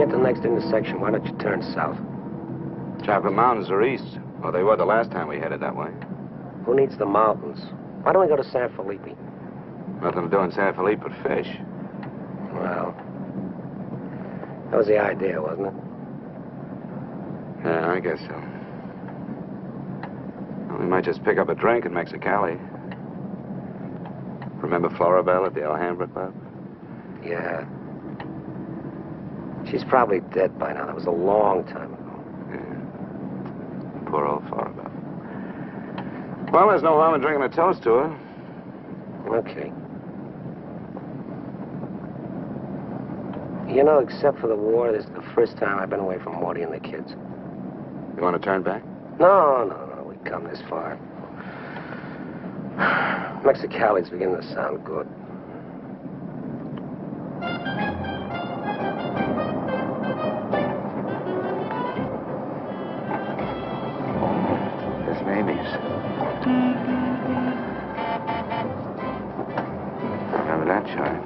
get to the next intersection, why don't you turn south? Chocolate Mountains are east. Well, they were the last time we headed that way. Who needs the mountains? Why don't we go to San Felipe? Nothing to do in San Felipe but fish. Well, that was the idea, wasn't it? Yeah, I guess so. Well, we might just pick up a drink in Mexicali. Remember Floribel at the Alhambra Club? Yeah. She's probably dead by now. That was a long time ago. Yeah. Poor old Floribel. Well, there's no harm in drinking a toast to her. Okay. You know, except for the war, this is the first time I've been away from Morty and the kids. You want to turn back? No. We've come this far. Mexicali's beginning to sound good. There's babies. Remember that chime?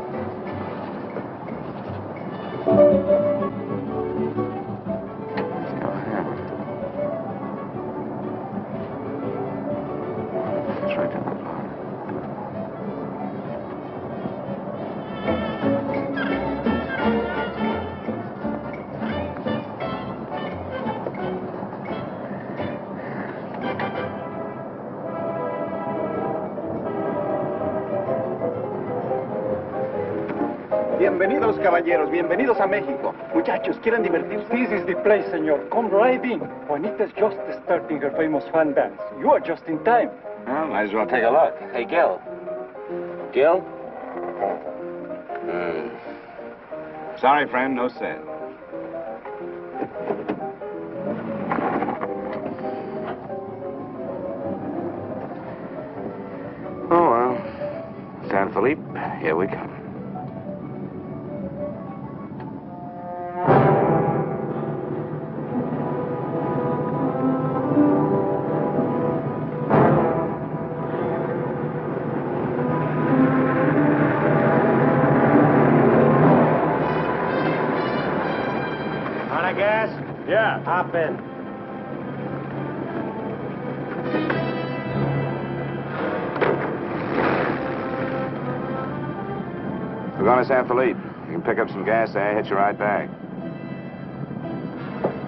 Bienvenidos, caballeros. Bienvenidos a México. Muchachos, ¿quieren divertirse? This is the place, senor. Come right in. Juanita's just starting her famous fan dance. You are just in time. Well, might as well take a look. Hey, Gil. Gil? Sorry, friend, no sale. Oh, well. San Felipe, here we come. Hop in. We're going to San Felipe. You can pick up some gas there, hitch a ride back.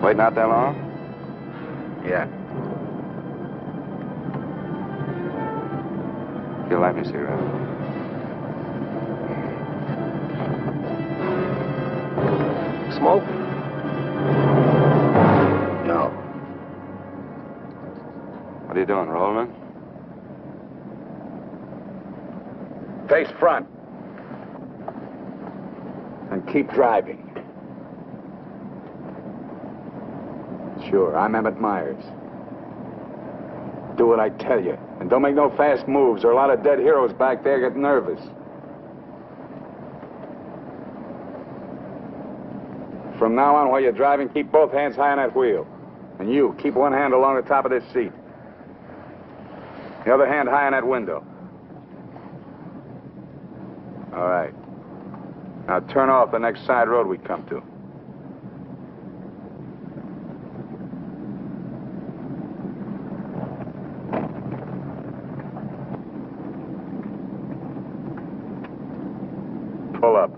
Waiting out that long? Yeah. You'll light me a cigarette. Smoke? No. What are you doing, rolling? Face front. And keep driving. Sure, I'm Emmett Myers. Do what I tell you. And don't make no fast moves, or a lot of dead heroes back there get nervous. From now on, while you're driving, keep both hands high on that wheel. And you, keep one hand along the top of this seat. The other hand high on that window. All right. Now turn off the next side road we come to. Pull up.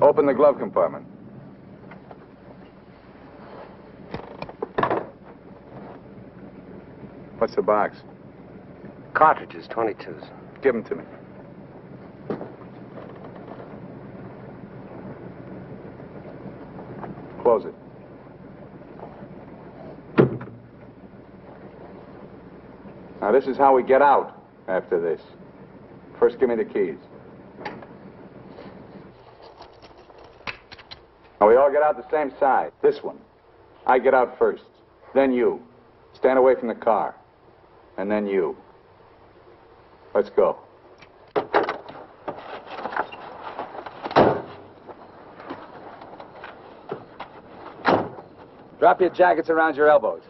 Open the glove compartment. What's the box? Cartridges, 22s. Give them to me. Close it. Now, this is how we get out after this. First, give me the keys. Now, we all get out the same side. This one. I get out first. Then you. Stand away from the car. And then you. Let's go. Drop your jackets around your elbows.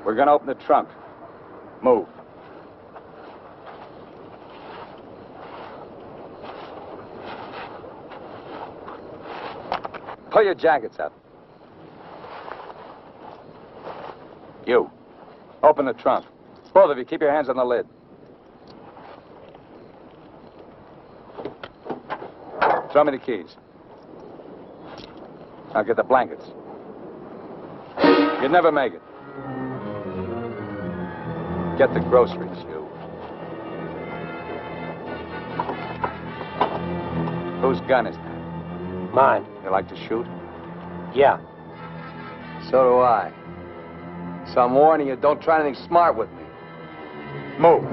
We're gonna open the trunk. Move. Pull your jackets up. You. Open the trunk. Both of you, keep your hands on the lid. Throw me the keys. Now get the blankets. You'd never make it. Get the groceries, you. Whose gun is that? Mine. You like to shoot? Yeah. So do I. So I'm warning you, don't try anything smart with me. Move.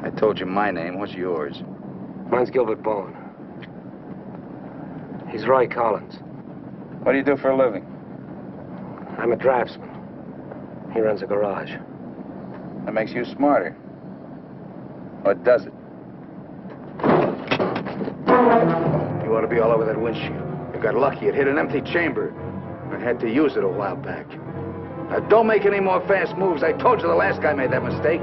I told you my name. What's yours? Mine's Gilbert Bowen. He's Roy Collins. What do you do for a living? I'm a draftsman. He runs a garage. That makes you smarter. Or does it? You ought to be all over that windshield. You got lucky. It hit an empty chamber. I had to use it a while back. Now, don't make any more fast moves. I told you the last guy made that mistake.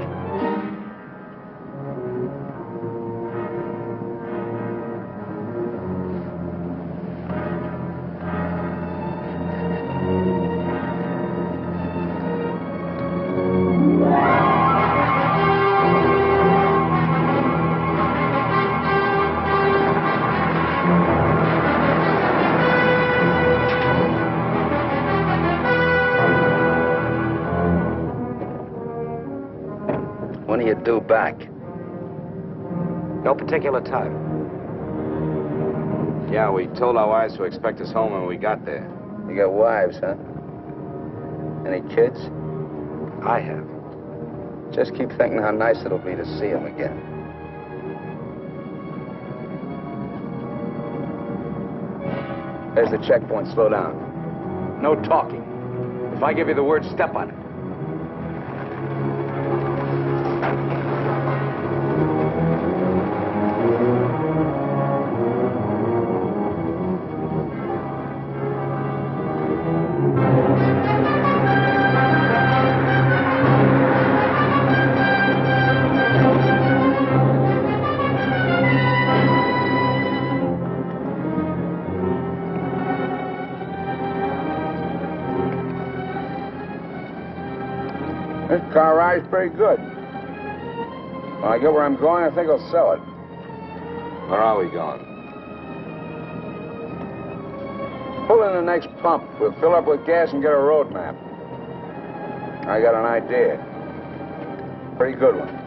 When are you due back? No particular time. Yeah, we told our wives to expect us home when we got there. You got wives, huh? Any kids? I have. Just keep thinking how nice it'll be to see them again. There's the checkpoint. Slow down. No talking. If I give you the word, step on it. This car ride's pretty good. When I get where I'm going, I think I'll sell it. Where are we going? Pull in the next pump. We'll fill up with gas and get a road map. I got an idea. Pretty good one.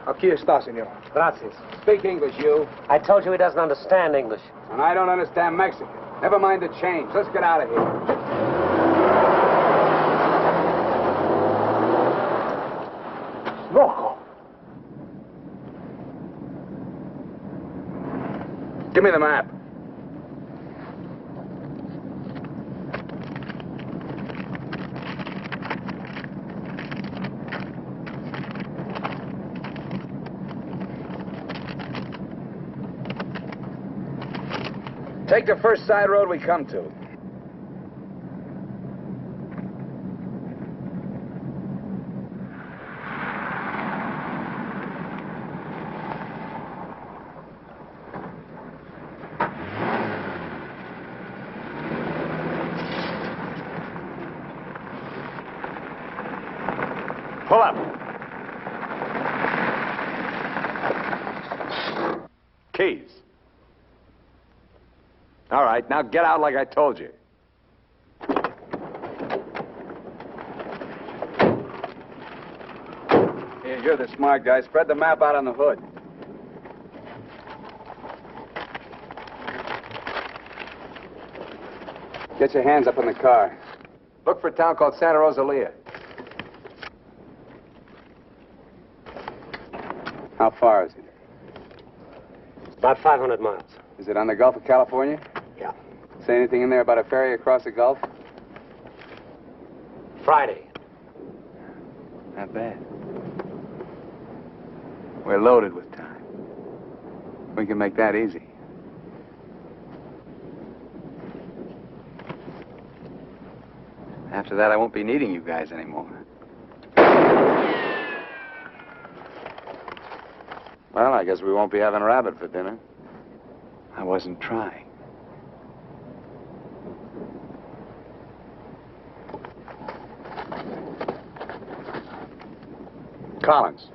Aquí está, senor. Gracias. Speak English, you. I told you he doesn't understand English. And I don't understand Mexican. Never mind the change. Let's get out of here. Loco. Give me the map. Take the first side road we come to. Pull up. Keys. All right, now get out like I told you. Here, you're the smart guy. Spread the map out on the hood. Get your hands up in the car. Look for a town called Santa Rosalia. How far is it? About 500 miles. Is it on the Gulf of California? Yeah. Say anything in there about a ferry across the Gulf? Friday. Not bad. We're loaded with time. We can make that easy. After that, I won't be needing you guys anymore. Well, I guess we won't be having rabbit for dinner. I wasn't trying. Collins,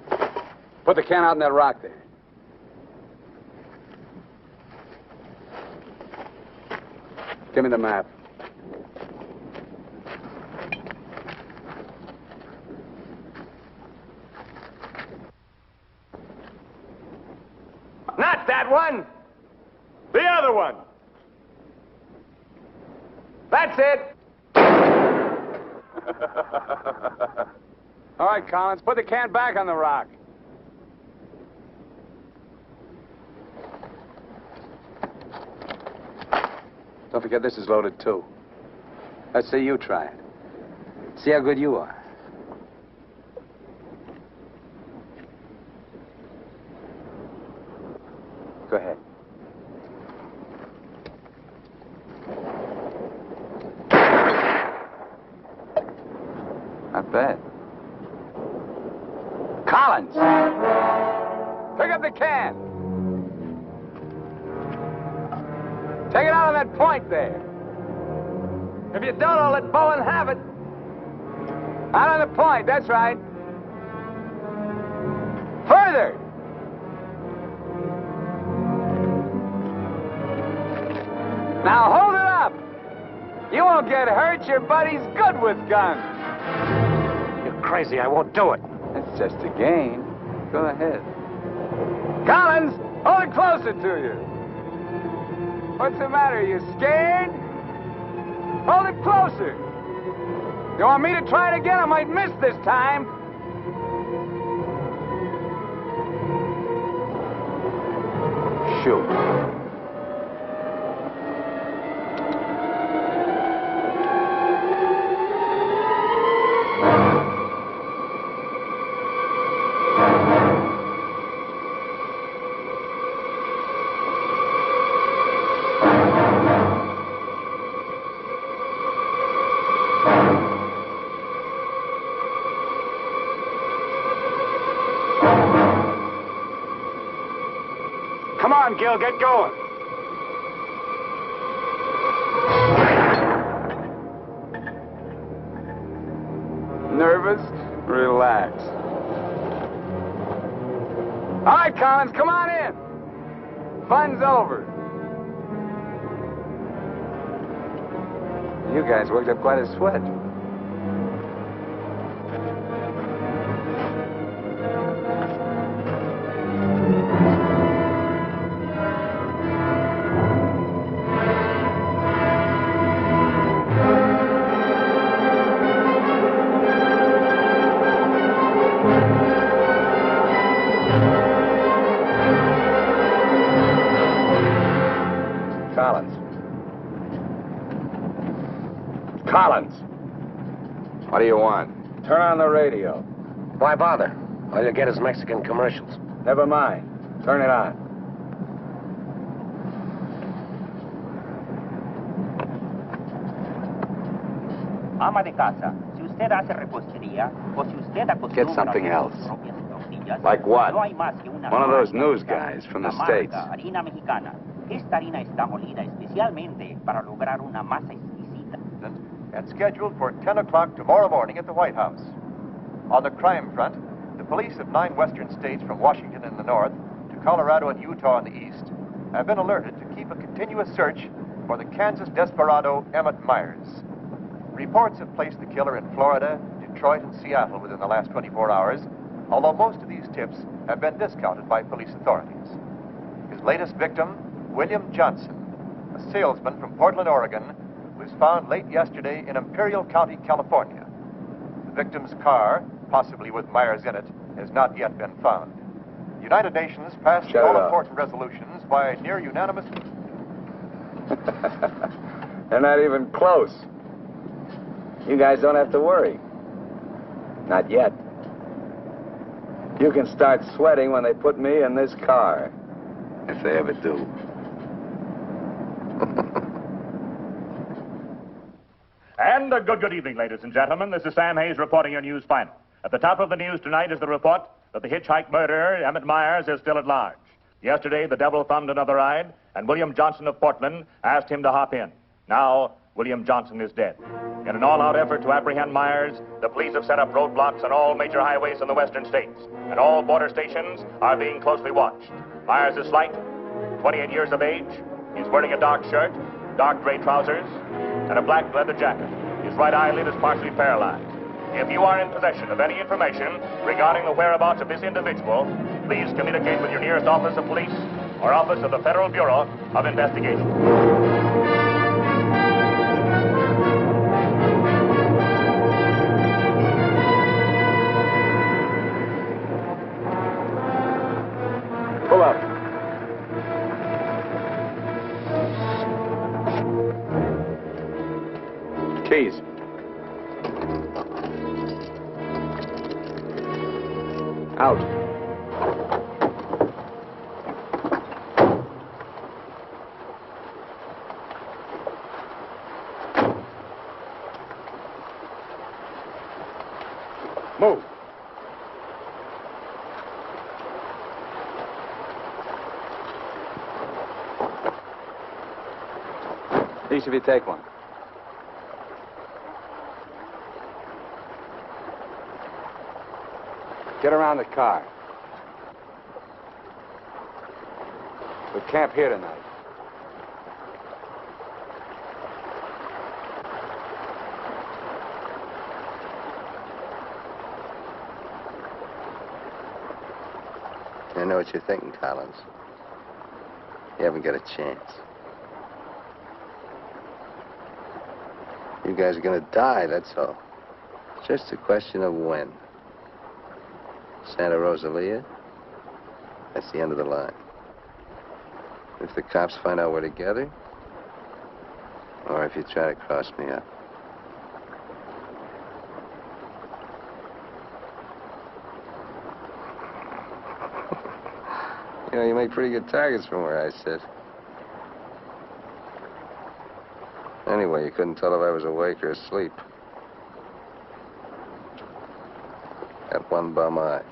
put the can out in that rock there. Give me the map. Not that one! The other one! That's it! All right, Collins, put the can back on the rock. Don't forget this is loaded, too. Let's see you try it. See how good you are. Go ahead. Not bad. Collins! Pick up the can! Take it out on that point there. If you don't, I'll let Bowen have it. Out on the point, that's right. Further! Now hold it up! You won't get hurt. Your buddy's good with guns. You're crazy. I won't do it. It's just a game. Go ahead. Collins, hold it closer to you. What's the matter? You scared? Hold it closer. You want me to try it again? I might miss this time. Shoot. Come on, Gil, get going. Nervous? Relax. All right, Collins, come on in. Fun's over. You guys worked up quite a sweat. Collins. What do you want? Turn on the radio. Why bother? All you get is Mexican commercials. Never mind. Turn it on. Ama de casa, si usted hace repostería o si usted acostumbra Get something a hacer else. sus propias tortillas, Like what? no hay más que una One of those marca news única, guys from the la marca States. harina mexicana. Esta harina está molida especialmente para lograr una masa exquisita. And scheduled for 10 o'clock tomorrow morning at the White House. On the crime front, the police of 9 western states from Washington in the north to Colorado and Utah in the east have been alerted to keep a continuous search for the Kansas desperado Emmett Myers. Reports have placed the killer in Florida, Detroit, and Seattle within the last 24 hours, although most of these tips have been discounted by police authorities. His latest victim, William Johnson, a salesman from Portland, Oregon, was found late yesterday in Imperial County, California. The victim's car, possibly with Myers in it, has not yet been found. The United Nations passed all-important resolutions by near unanimous... They're not even close. You guys don't have to worry. Not yet. You can start sweating when they put me in this car. If they ever do. And a good evening, ladies and gentlemen. This is Sam Hayes reporting your news final. At the top of the news tonight is the report that the hitchhike murderer, Emmett Myers, is still at large. Yesterday, the devil thumbed another ride, and William Johnson of Portland asked him to hop in. Now, William Johnson is dead. In an all-out effort to apprehend Myers, the police have set up roadblocks on all major highways in the western states, and all border stations are being closely watched. Myers is slight, 28 years of age. He's wearing a dark shirt, dark gray trousers, and a black leather jacket. His right eyelid is partially paralyzed. If you are in possession of any information regarding the whereabouts of this individual, please communicate with your nearest office of police or office of the Federal Bureau of Investigation. Pull up. Keys. Out. Move. Each of you take one. Get around the car. We'll camp here tonight. I know what you're thinking, Collins. You haven't got a chance. You guys are gonna die, that's all. It's just a question of when. Santa Rosalia, that's the end of the line. If the cops find out we're together, or if you try to cross me up. You know, you make pretty good targets from where I sit. Anyway, you couldn't tell if I was awake or asleep. Got one bum eye.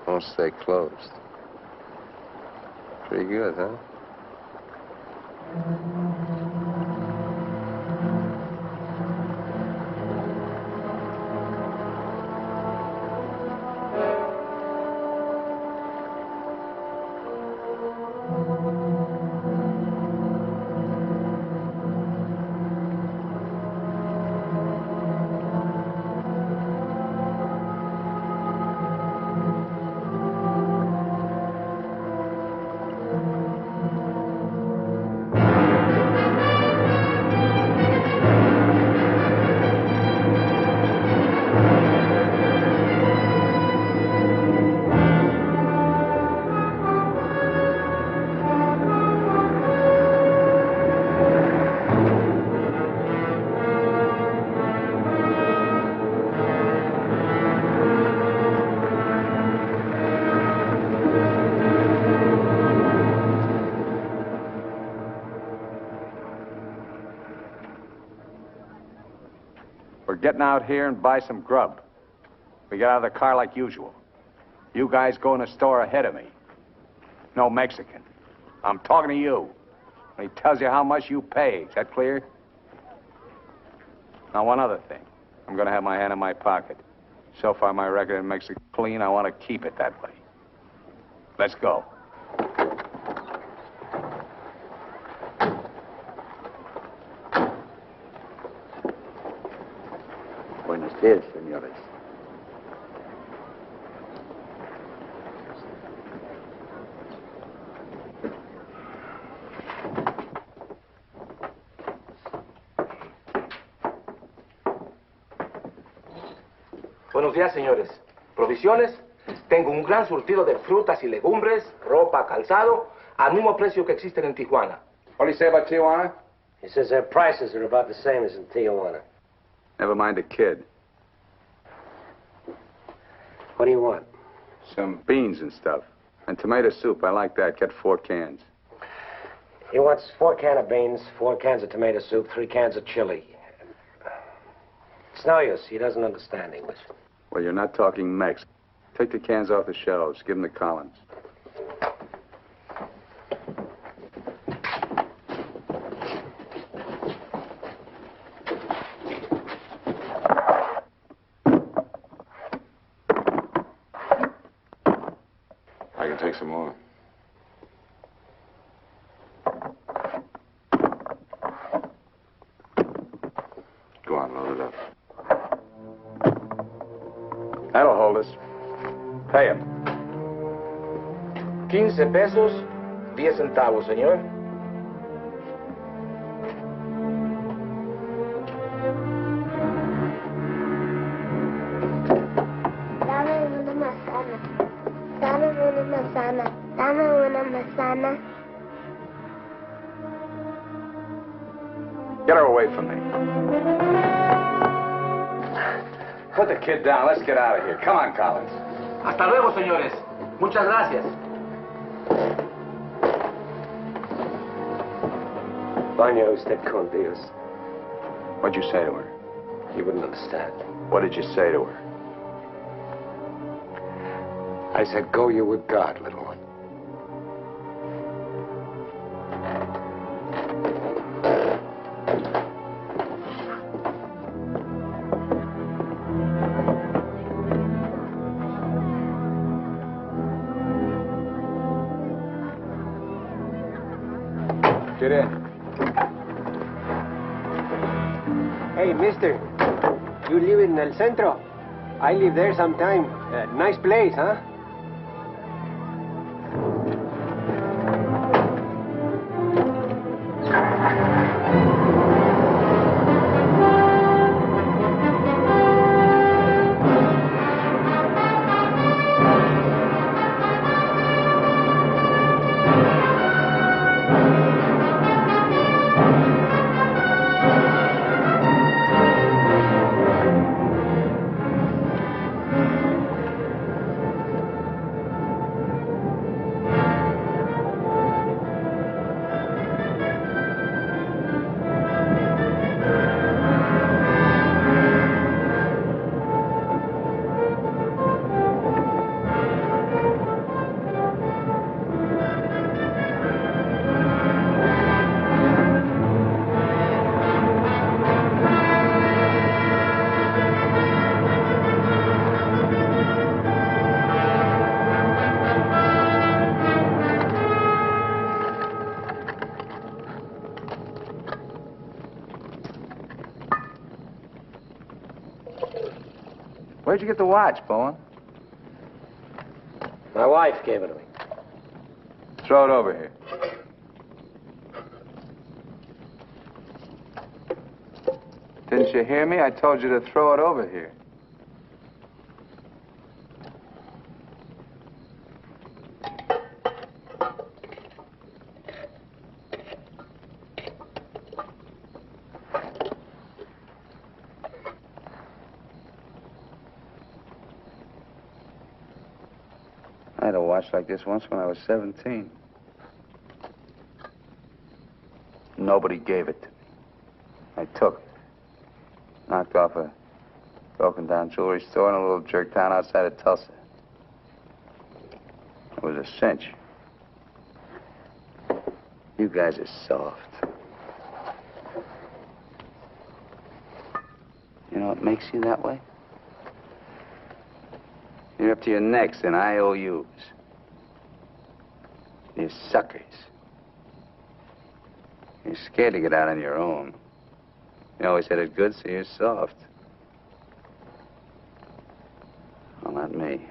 Won't stay closed. Pretty good, huh? Getting out here and buy some grub. We get out of the car like usual. You guys go in the store ahead of me. No Mexican. I'm talking to you. He tells you how much you pay. Is that clear? Now, one other thing. I'm going to have my hand in my pocket. So far, my record makes it clean. I want to keep it that way. Let's go. Buenos días, señores. Buenos días, señores. ¿Provisiones? Tengo un gran surtido de frutas y legumbres, ropa, calzado, al mismo precio que existen en Tijuana. What do you say about Tijuana? He says their prices are about the same as in Tijuana. Never mind the kid. What do you want? Some beans and stuff. And tomato soup. I like that. Get 4 cans. He wants 4 cans of beans, 4 cans of tomato soup, 3 cans of chili. It's no use. He doesn't understand English. Well, you're not talking Mex. Take the cans off the shelves. Give them to Collins. I can take some more. Go on, load it up. That'll hold us. Pay him. 15 pesos, 10 centavos, señor. Dame una manzana. Dame una manzana. Dame una manzana. Get her away from me. Put the kid down. Let's get out of here. Come on, Collins. Hasta luego, señores. Muchas gracias. Vaya usted con Dios. What'd you say to her? You wouldn't understand. What did you say to her? I said, go you with God, little one. Get in. Hey, mister. You live in El Centro? I live there sometime. Nice place, huh? Where'd you get the watch, Bowen? My wife gave it to me. Throw it over here. Didn't you hear me? I told you to throw it over here. I had a watch like this once when I was 17. Nobody gave it to me. I took it. Knocked off a broken-down jewelry store in a little jerk town outside of Tulsa. It was a cinch. You guys are soft. You know what makes you that way? You're up to your necks in IOUs. You're suckers. You're scared to get out on your own. You always had it good, so you're soft. Well, not me.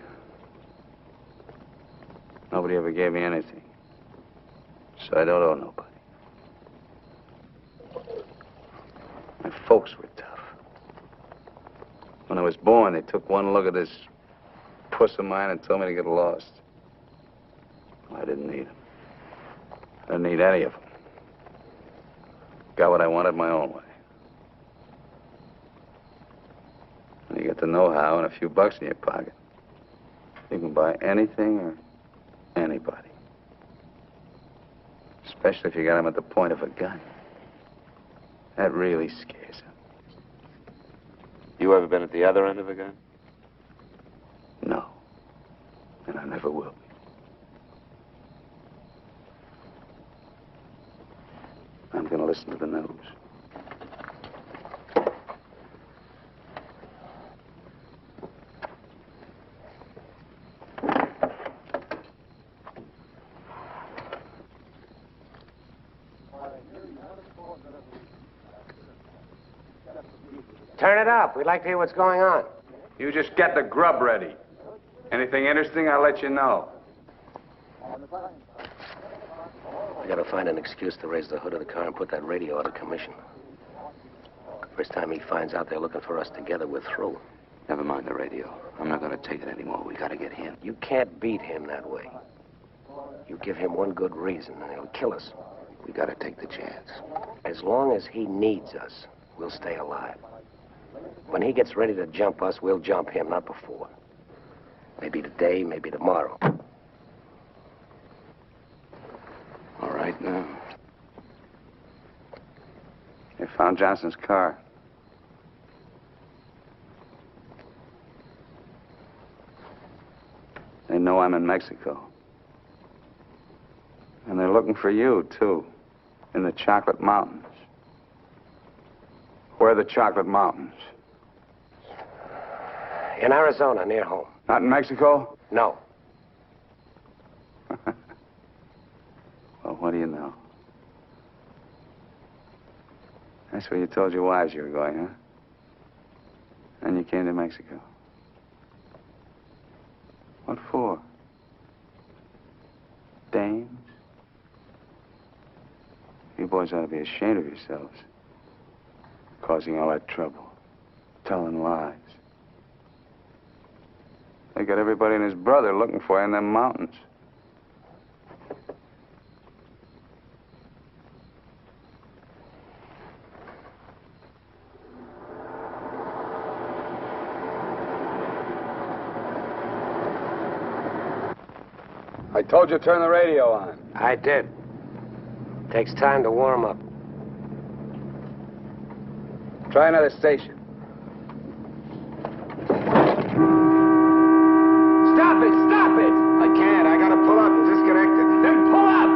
Nobody ever gave me anything. So I don't owe nobody. My folks were tough. When I was born, they took one look at this puss of mine and told me to get lost. Well, I didn't need them. I didn't need any of them. Got what I wanted my own way. When you get the know-how and a few bucks in your pocket, you can buy anything or anybody. Especially if you got them at the point of a gun. That really scares them. You ever been at the other end of a gun? No. And I never will be. I'm going to listen to the news. Turn it up. We'd like to hear what's going on. You just get the grub ready. Anything interesting, I'll let you know. We gotta find an excuse to raise the hood of the car and put that radio out of commission. First time he finds out they're looking for us together, we're through. Never mind the radio. I'm not going to take it anymore. We got to get him. You can't beat him that way. You give him one good reason, and he'll kill us. We got to take the chance. As long as he needs us, we'll stay alive. When he gets ready to jump us, we'll jump him, not before. Maybe today, maybe tomorrow. All right, now. They found Johnson's car. They know I'm in Mexico. And they're looking for you, too, in the Chocolate Mountains. Where are the Chocolate Mountains? In Arizona, near home. Not in Mexico? No. Well, what do you know? That's where you told your wives you were going, huh? And you came to Mexico. What for? Dames? You boys ought to be ashamed of yourselves. Causing all that trouble. Telling lies. They got everybody and his brother looking for you in them mountains. I told you to turn the radio on. I did. Takes time to warm up. Try another station. Stop it! Stop it! I can't. I gotta pull up and disconnect it. Then pull up!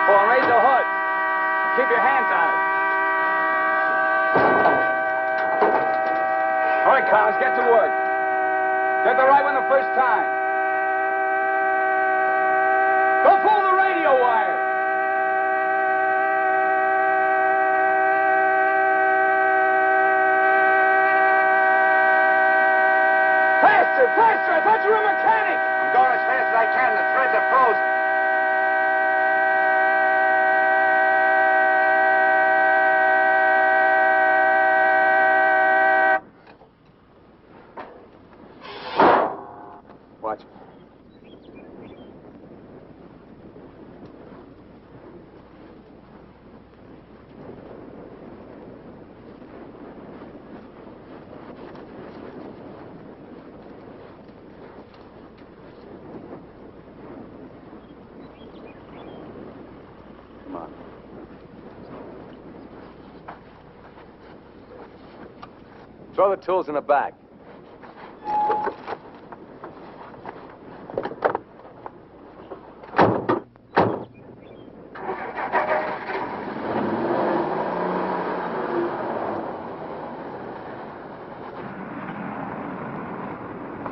Oh, and raise the hood. Keep your hands on it. All right, Collins, get to work. Get the right one the first time. Don't pull the radio wire. Faster, faster! I thought you were a mechanic. I'm going as fast as I can. The threads are frozen. Watch. Come on. Throw the tools in the back.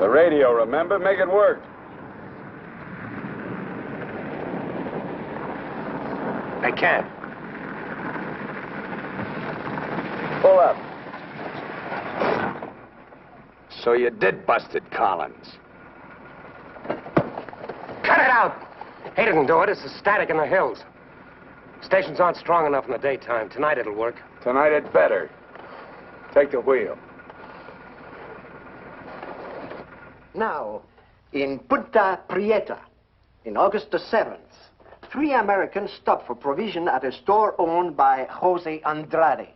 The radio, remember? Make it work. They can't. Pull up. So you did bust it, Collins. Cut it out! He didn't do it. It's the static in the hills. Stations aren't strong enough in the daytime. Tonight it'll work. Tonight it better. Take the wheel. Now, in Punta Prieta, in August the 7th, 3 Americans stopped for provision at a store owned by Jose Andrade.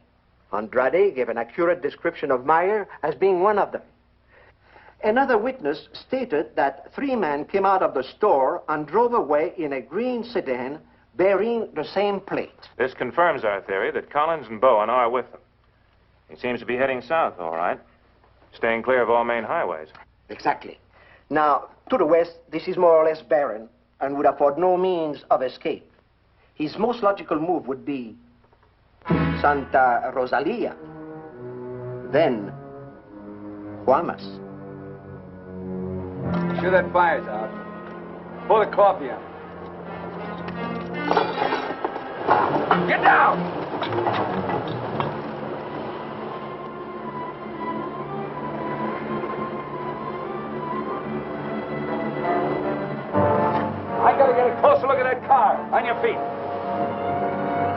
Andrade gave an accurate description of Meyer as being one of them. Another witness stated that 3 men came out of the store and drove away in a green sedan bearing the same plate. This confirms our theory that Collins and Bowen are with them. He seems to be heading south, all right. Staying clear of all main highways. Exactly. Now, to the west, this is more or less barren and would afford no means of escape. His most logical move would be Santa Rosalia, then Guamas. Sure that fire's out. Pour the coffee out. Get down! I gotta get a closer look at that car. On your feet.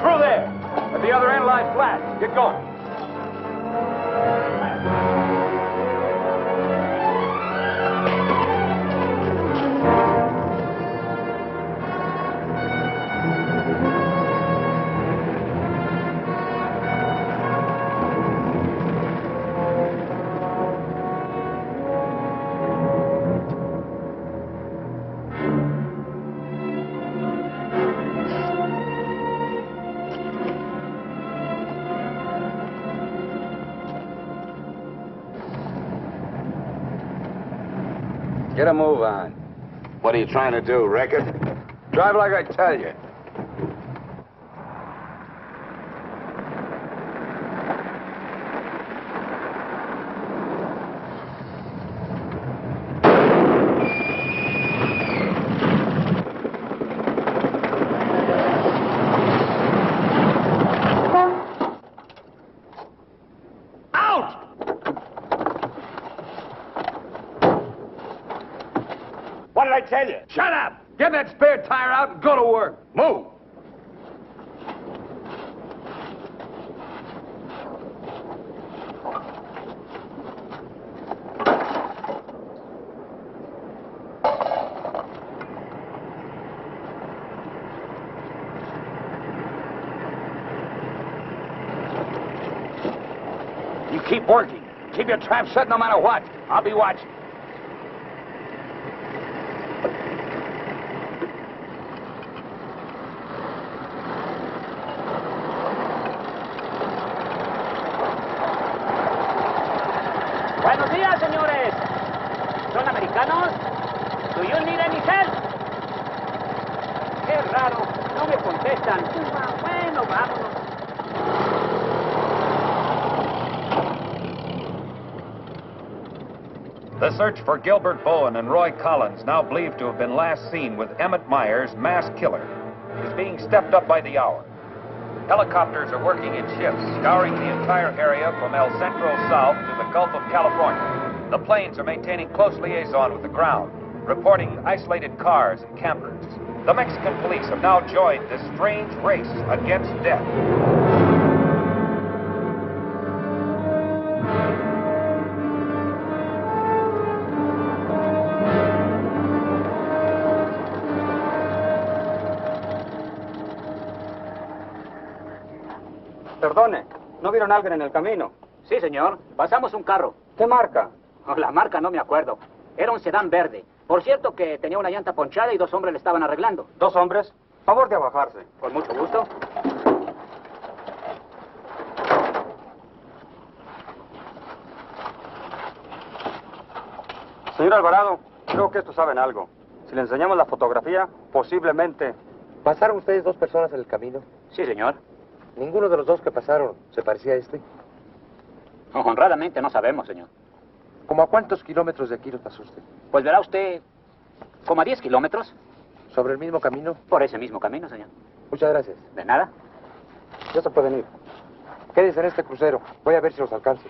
Through there. At the other end, lie flat. Get going. Get a move on. What are you trying to do, wreck it? Drive like I tell you. What did I tell you? Shut up! Get that spare tire out and go to work. Move! You keep working. Keep your trap shut no matter what. I'll be watching. Buenos días, señores. ¿Son americanos? Do you need any help? Qué raro. No me contestan. Bueno, vámonos. The search for Gilbert Bowen and Roy Collins, now believed to have been last seen with Emmett Myers, mass killer, is being stepped up by the hour. Helicopters are working in shifts, scouring the entire area from El Centro south to the Gulf of California. The planes are maintaining close liaison with the ground, reporting isolated cars and campers. The Mexican police have now joined this strange race against death. Perdone, ¿no vieron a alguien en el camino? Sí, señor. Pasamos un carro. ¿Qué marca? Oh, la marca no me acuerdo. Era un sedán verde. Por cierto que tenía una llanta ponchada y 2 hombres le estaban arreglando. ¿2 hombres? Favor de abajarse. Con mucho gusto. Señor Alvarado, creo que estos saben algo. Si le enseñamos la fotografía, posiblemente... ¿Pasaron ustedes 2 personas en el camino? Sí, señor. Ninguno de los 2 que pasaron se parecía a este. Honradamente no sabemos, señor. ¿Cómo a cuántos kilómetros de aquí lo pasó usted? Pues verá usted, como a 10 kilómetros. ¿Sobre el mismo camino? Por ese mismo camino, señor. Muchas gracias. De nada. Ya se pueden ir. Quédense en este crucero. Voy a ver si los alcanzo.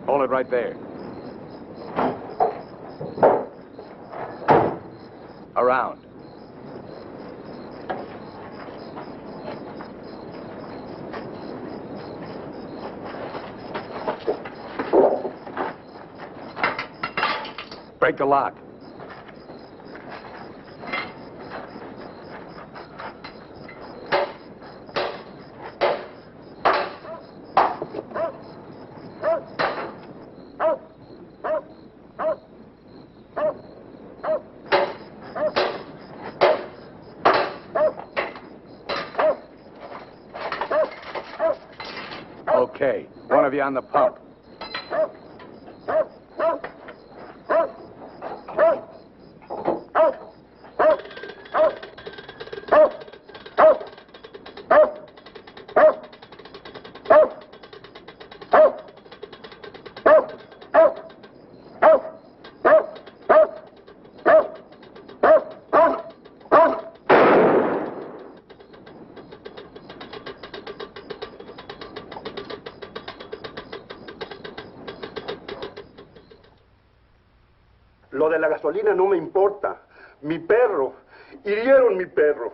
Hold it right there. Around. Break the lock. Okay, one of you on the pump. Lo de la gasolina no me importa. Mi perro. Hirieron mi perro.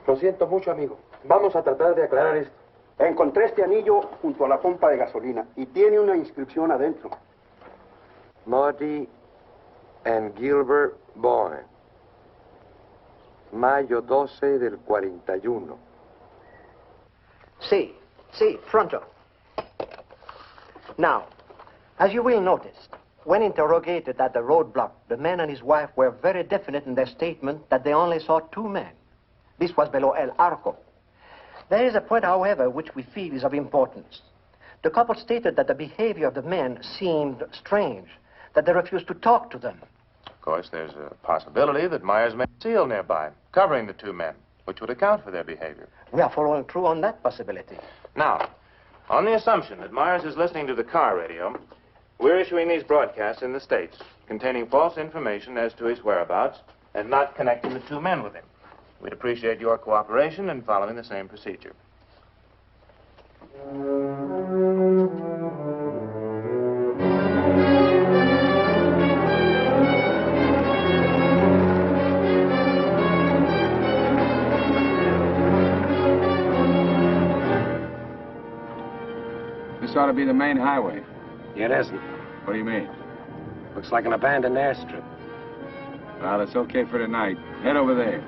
Lo siento mucho, amigo. Vamos a tratar de aclarar esto. Encontré este anillo junto a la pompa de gasolina y tiene una inscripción adentro. Marty and Gilbert Bowen. Mayo 12 del 41. Sí, pronto. Now, as you will notice, when interrogated at the roadblock, the man and his wife were very definite in their statement that they only saw two men. This was below El Arco. There is a point, however, which we feel is of importance. The couple stated that the behavior of the men seemed strange, that they refused to talk to them. Of course, there's a possibility that Myers may have a seal nearby, covering the two men, which would account for their behavior. We are following through on that possibility. Now, on the assumption that Myers is listening to the car radio, we're issuing these broadcasts in the States, containing false information as to his whereabouts and not connecting the two men with him. We'd appreciate your cooperation in following the same procedure. This ought to be the main highway. It isn't. What do you mean? Looks like an abandoned airstrip. Well, it's okay for tonight. Head over there.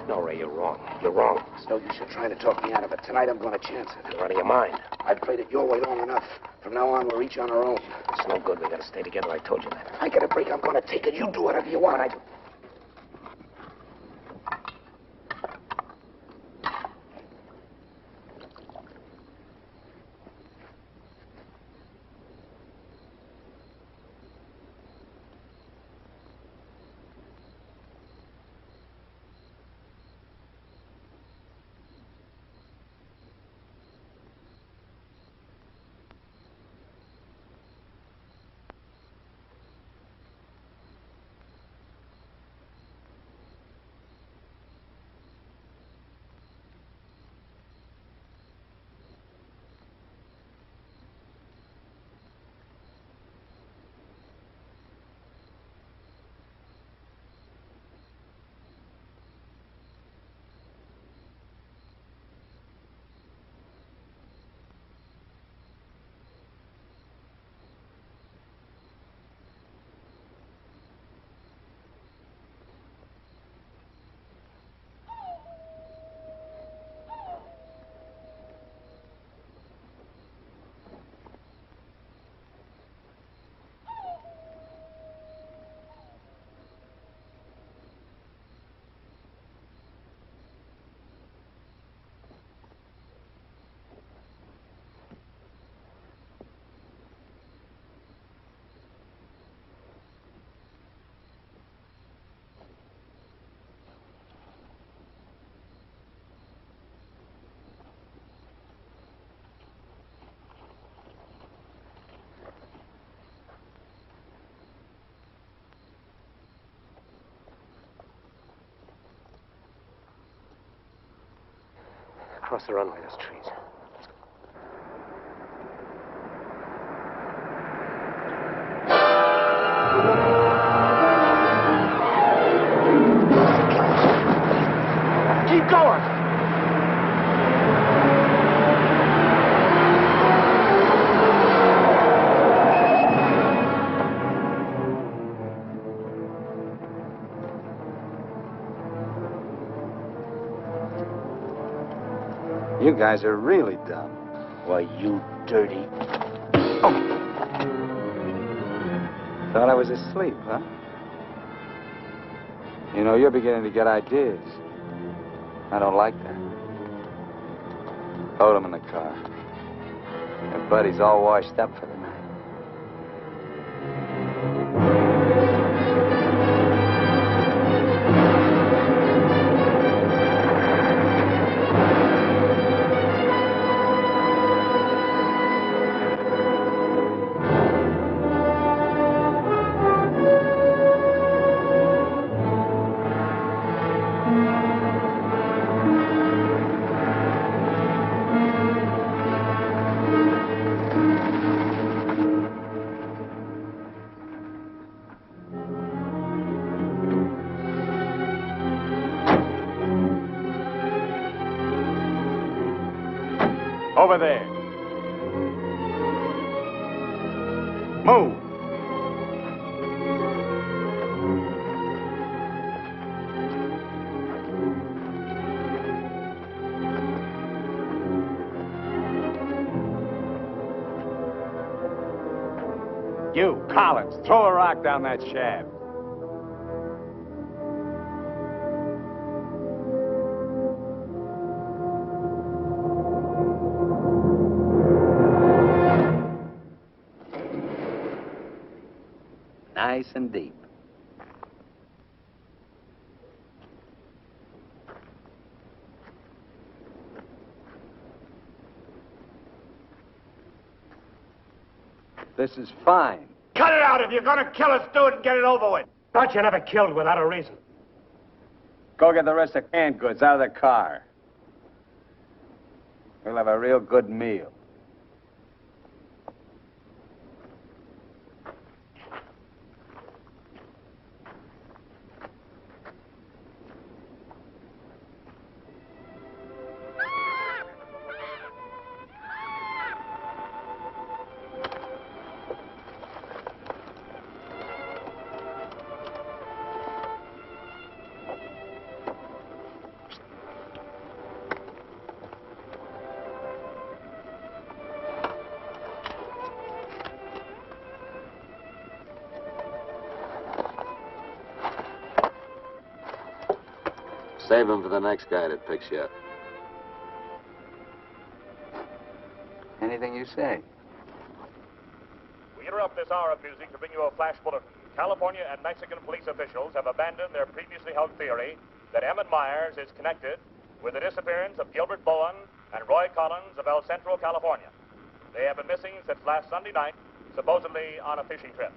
No, Ray, you're wrong. You're wrong. It's no use you trying to talk me out of it. Tonight I'm going to chance it. You're out of your mind. I've played it your way long enough. From now on, we're each on our own. It's no good. We gotta stay together. I told you that. I get a break, I'm going to take it. You do whatever you want. across the runway, those trees. Keep going! You guys are really dumb. Why, you dirty... Thought I was asleep, huh? You know, you're beginning to get ideas. I don't like that. Hold him in the car. Your buddy's all washed up for the night. Over there. Move. You, Collins, throw a rock down that shaft. Nice and deep. This is fine. Cut it out. If you're gonna kill us, do it and get it over with. Thought you never killed without a reason. Go get the rest of canned goods out of the car. We'll have a real good meal. Save him for the next guy that picks you up. Anything you say. We interrupt this hour of music to bring you a flash bulletin. California and Mexican police officials have abandoned their previously held theory that Emmett Myers is connected with the disappearance of Gilbert Bowen and Roy Collins of El Centro, California. They have been missing since last Sunday night, supposedly on a fishing trip.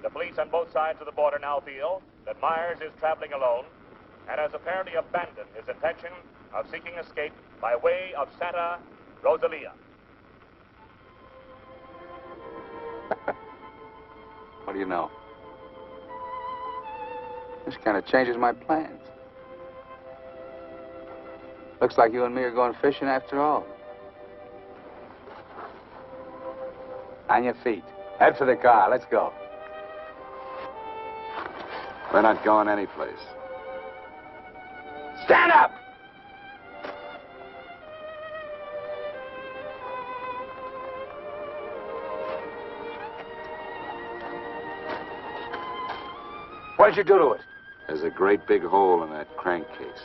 The police on both sides of the border now feel that Myers is traveling alone and has apparently abandoned his intention of seeking escape by way of Santa Rosalia. What do you know? This kind of changes my plans. Looks like you and me are going fishing after all. On your feet. Head for the car. Let's go. We're not going anyplace. Stand up! What did you do to it? There's a great big hole in that crankcase.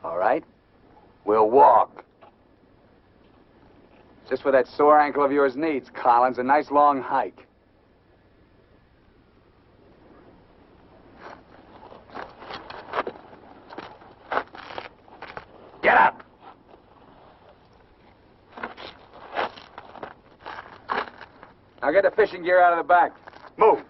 All right. We'll walk. Just what that sore ankle of yours needs, Collins. A nice long hike. Get up! Now get the fishing gear out of the back. Move.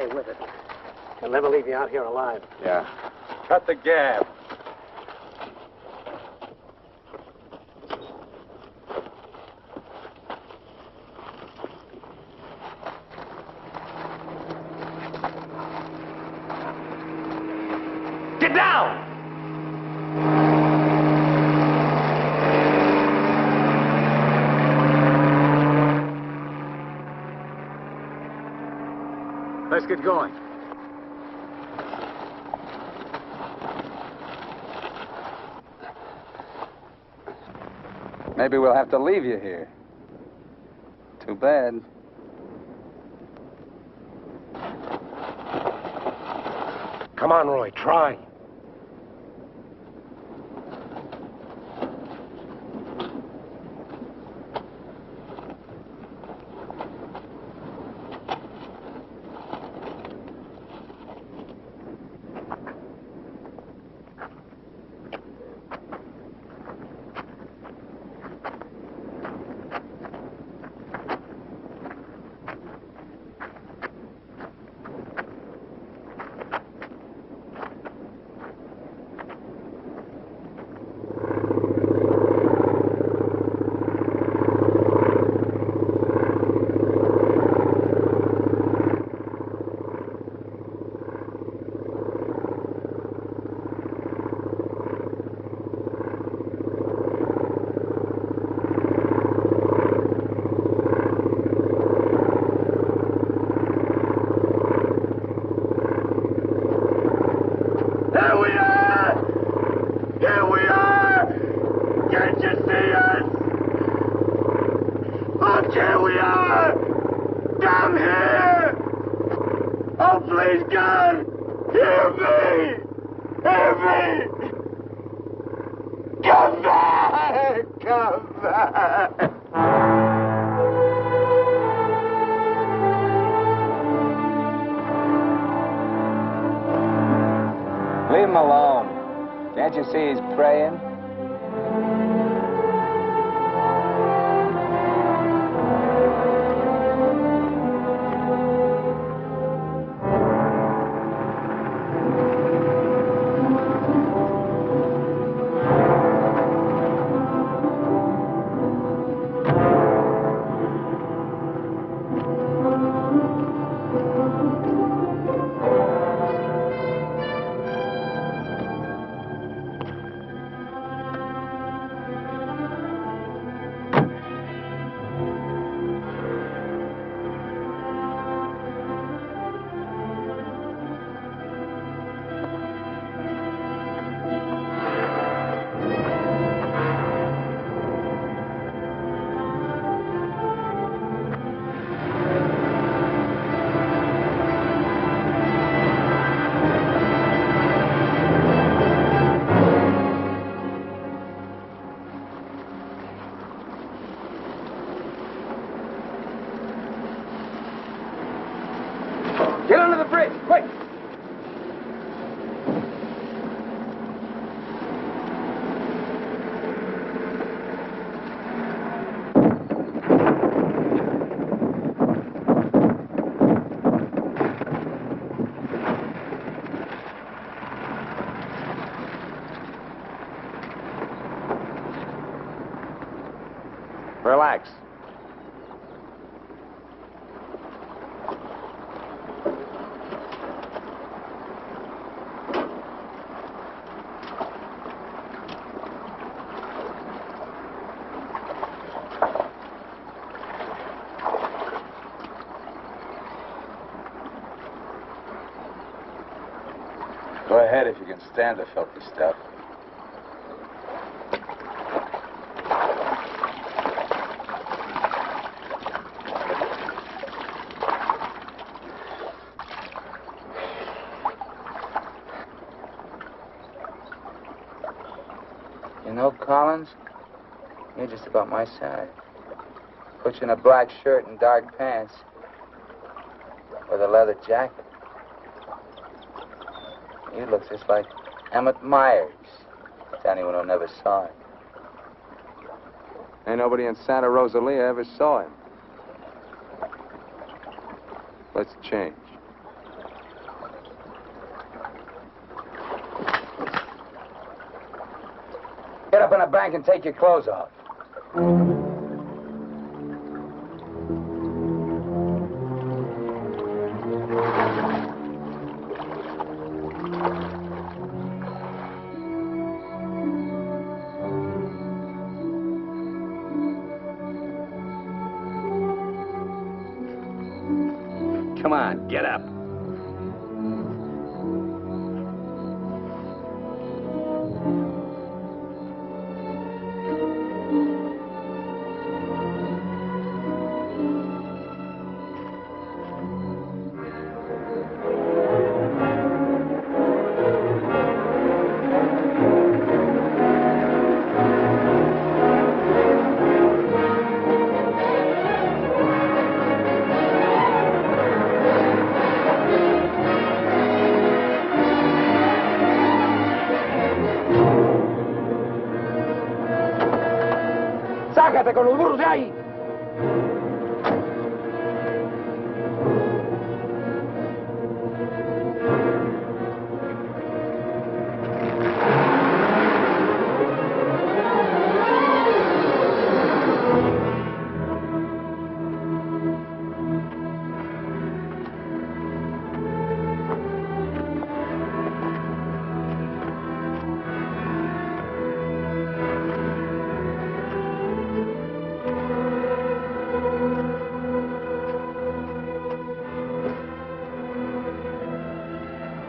stay with it. He'll never leave you out here alive. Yeah. Cut the gab. Get down! Let's get going. Maybe we'll have to leave you here. Too bad. Come on, Roy, try. Leave him alone. Can't you see he's praying? Get under the bridge, quick! Relax. Go ahead if you can stand the filthy stuff. You know, Collins, you're just about my size. Put you in a black shirt and dark pants with a leather jacket. You look just like Emmett Myers, to anyone who never saw him. Ain't nobody in Santa Rosalia ever saw him. Let's change. up in a bank and take your clothes off. Come on, get up. ¡Sácate con los burros de ahí!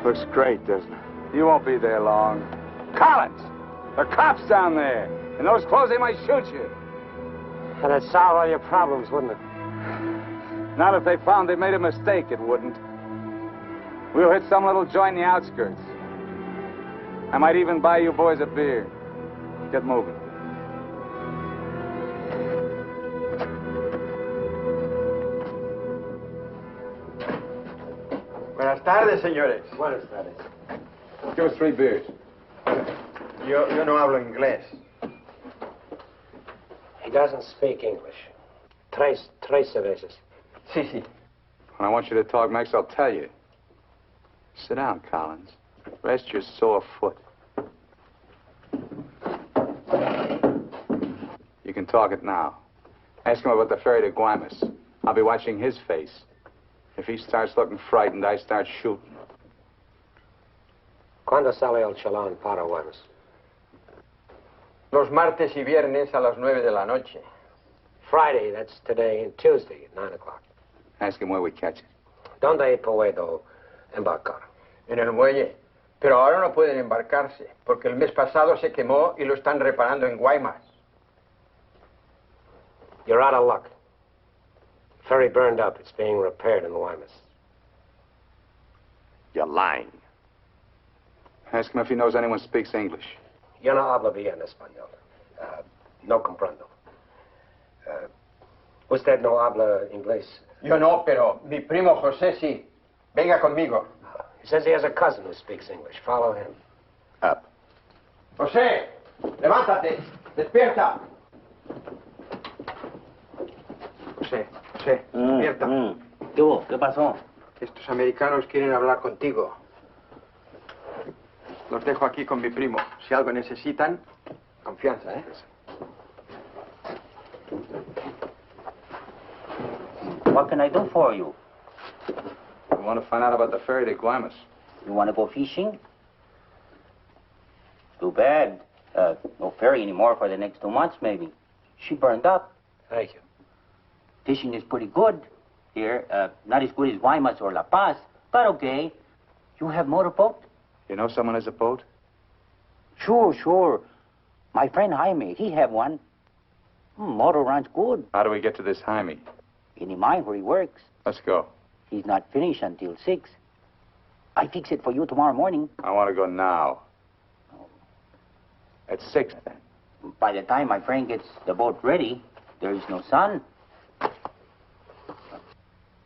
Looks great, doesn't it? You won't be there long. Collins! There are cops down there. In those clothes, they might shoot you. That'd solve all your problems, wouldn't it? Not if they found they made a mistake, it wouldn't. We'll hit some little joint in the outskirts. I might even buy you boys a beer. Get moving. Buenas tardes, señores. Buenas tardes. Give us 3 beers. Yo no hablo inglés. He doesn't speak English. Tres cervezas. Sí, sí. When I want you to talk, Max, I'll tell you. Sit down, Collins. Rest your sore foot. You can talk it now. Ask him about the ferry to Guaymas. I'll be watching his face. If he starts looking frightened, I start shooting. ¿Cuándo sale el chalán para Guaymas? Los martes y viernes a las 9 de la noche. Friday, that's today, and Tuesday at 9 o'clock. Ask him where we catch it. ¿Dónde puedo embarcar? En el muelle. Pero ahora no pueden embarcarse, porque el mes pasado se quemó y lo están reparando en Guaymas. You're out of luck. Ferry burned up. It's being repaired in Guaymas. You're lying. Ask him if he knows anyone speaks English. Yo no hablo bien español. No comprendo. ¿Usted no habla inglés? Yo no, pero mi primo José sí. Venga conmigo. He says he has a cousin who speaks English. Follow him. Up. José, levántate. Despierta. José, despierta. ¿Qué hubo? ¿Qué pasó? Estos americanos quieren hablar contigo. Los dejo aquí con mi primo. Si algo necesitan, confianza, ¿eh? What can I do for you? We want to find out about the ferry to Guaymas. You want to go fishing? Too bad. No ferry anymore for the next 2 months, maybe. She burned up. Thank you. Fishing is pretty good here. Not as good as Guaymas or La Paz, but okay. You have motorboat? You know someone has a boat? Sure. My friend Jaime, he have one. Motor runs good. How do we get to this Jaime? In the mine where he works. Let's go. He's not finished until 6. I fix it for you tomorrow morning. I want to go now. At 6, then. By the time my friend gets the boat ready, there is no sun.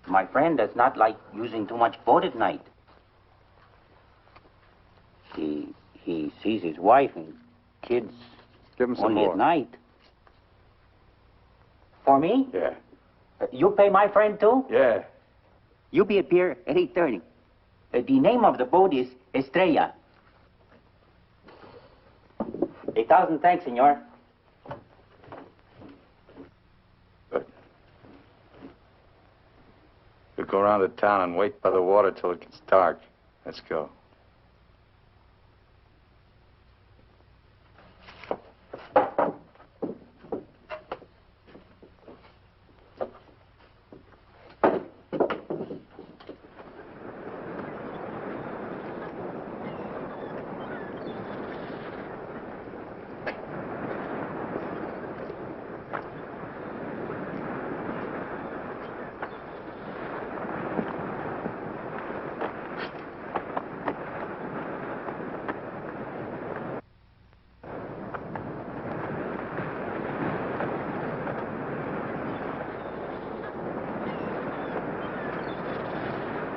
My friend does not like using too much boat at night. He sees his wife and kids Give him some only more. at night. For me? Yeah. You pay my friend too? Yeah. You be at pier at 8:30. The name of the boat is Estrella. 1,000 thanks, senor. We'll go around to town and wait by the water till it gets dark. Let's go.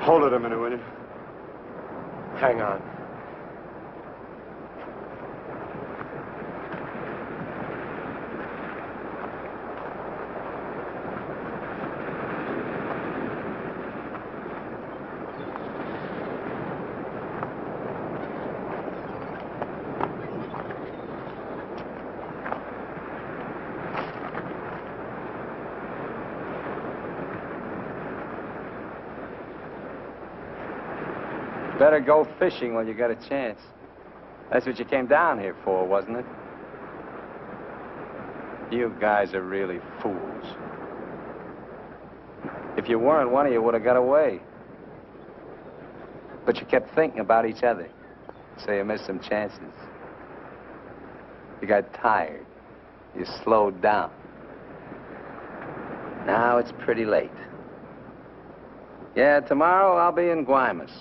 Hold it a minute, will you? Hang on. Better go fishing while you got a chance. That's what you came down here for, wasn't it? You guys are really fools. If you weren't, one of you would have got away. But you kept thinking about each other, so you missed some chances. You got tired. You slowed down. Now it's pretty late. Yeah, tomorrow I'll be in Guaymas.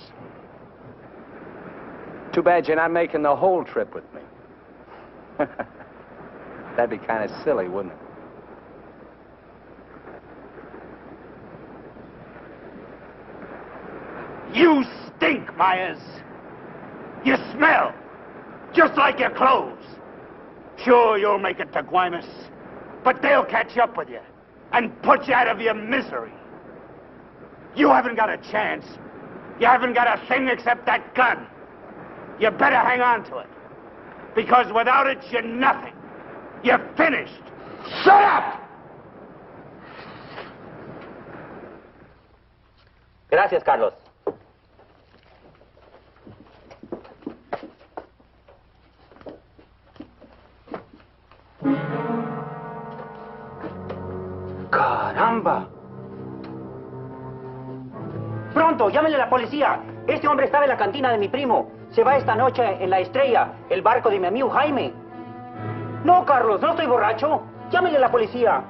Too bad you're not making the whole trip with me. That'd be kind of silly, wouldn't it? You stink, Myers. You smell, just like your clothes. Sure, you'll make it to Guaymas, but they'll catch up with you and put you out of your misery. You haven't got a chance. You haven't got a thing except that gun. You better hang on to it, because without it, you're nothing. You're finished. Shut up! Gracias, Carlos. ¡Caramba! Pronto, llámenle a la policía. Este hombre estaba en la cantina de mi primo. Se va esta noche en la Estrella, el barco de mi amigo Jaime. No, Carlos, no estoy borracho. Llámenle a la policía.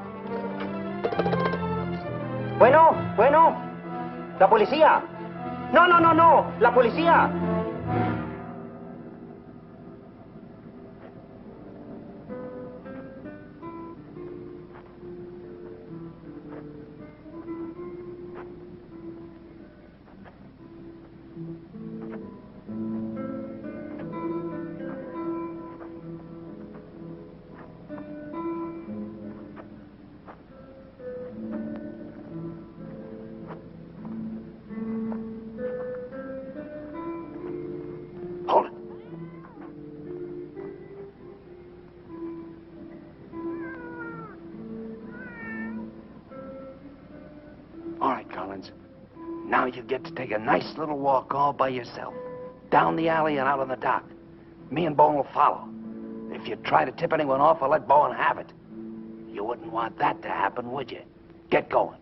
Bueno, la policía. No, la policía. All right, Collins. Now you get to take a nice little walk all by yourself. Down the alley and out on the dock. Me and Bowen will follow. If you try to tip anyone off, I'll let Bowen have it. You wouldn't want that to happen, would you? Get going.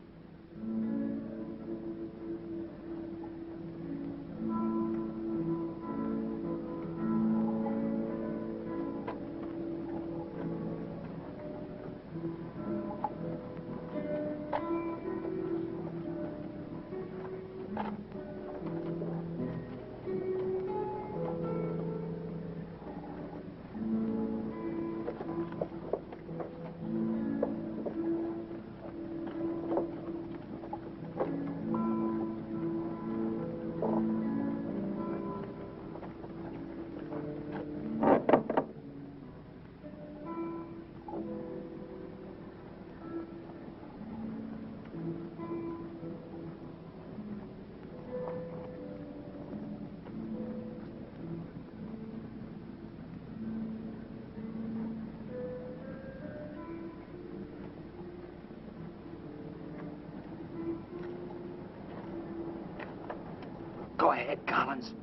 Go ahead, Collins.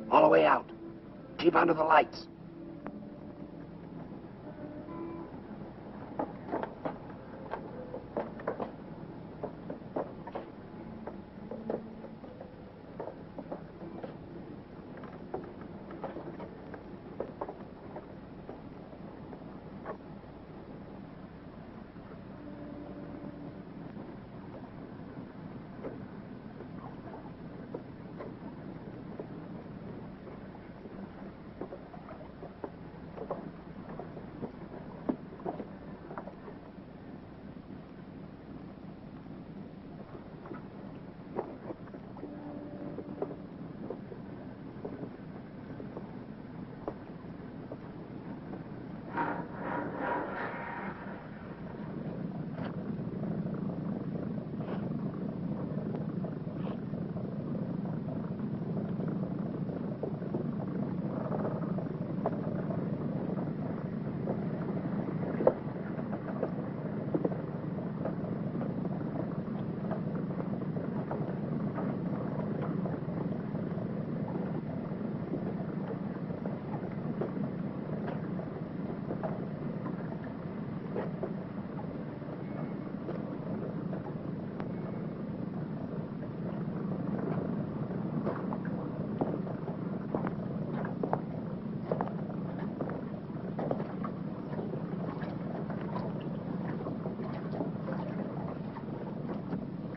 All the way out. Keep under the lights.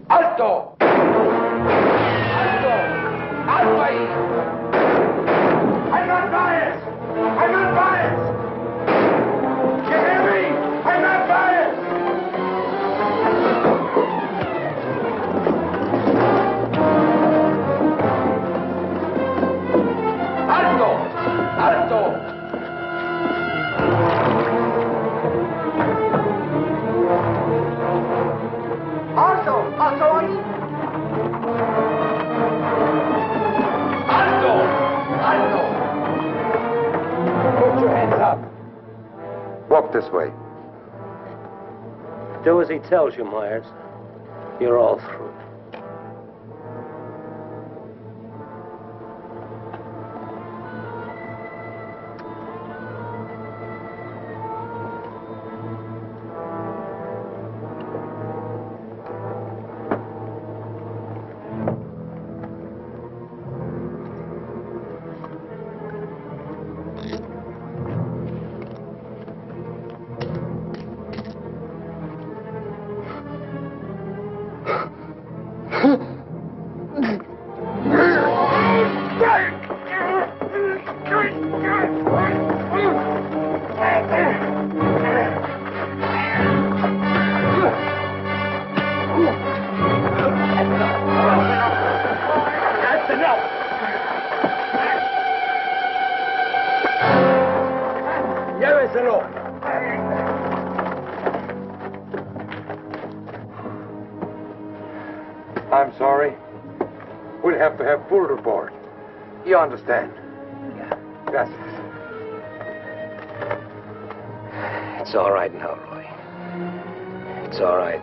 ¡Alto! ¡Alto! ¡Alto ahí! Edmond Myers! Edmond Myers! You hear me? Edmond Myers! ¡Alto! ¡Alto! Walk this way. Do as he tells you, Myers. You're all through. I'm sorry. We'll have to have full report. You understand? Yeah. Gracias. It's all right now, Roy. It's all right.